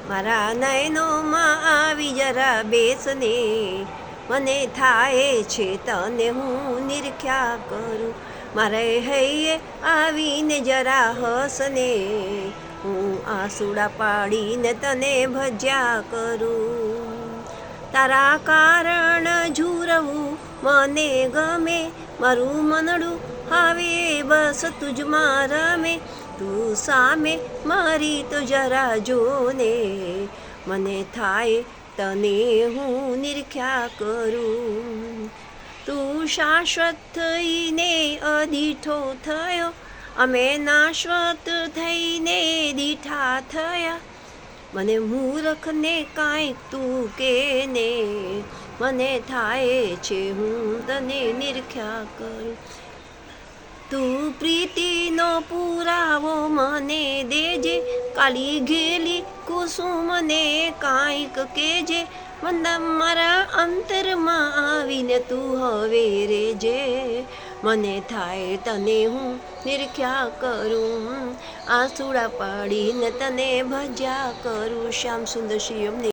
મારા નયનોમાં આવી જરા બેસને, મને થાય છે તને હું નિરખ્યા કરું. મારે હૈયે આવીને જરા હસને, હું આંસુડા પાડીને તને ભજ્યા કરું. તારા કારણ ઝૂરવું મને ગમે, મારું મનડું હવે બસ તુજમાં રમે. તું સામે મારી તો જરા જોને, મને થાય તને હું નિરખ્યા કરું. તું શાશ્વત થઈને અદીઠો થયો, અમે નાશવત થઈને દીઠા થયા. મને મૂરખને કાંઈક તું કે ને, મને થાય છે હું તને નિરખ્યા કરું. તું પ્રીતિનો પુરાવો મને દેજે, કાલી ઘેલી કુસુમને કાંઈક કેજે. મારા અંતરમાં આવીને તું હવે રેજે, મને થાય તને હું નિરખ્યા કરું. આંસુડા પાડીને તને ભજ્યા કરું. શ્યામ સુંદર શ્રી અમને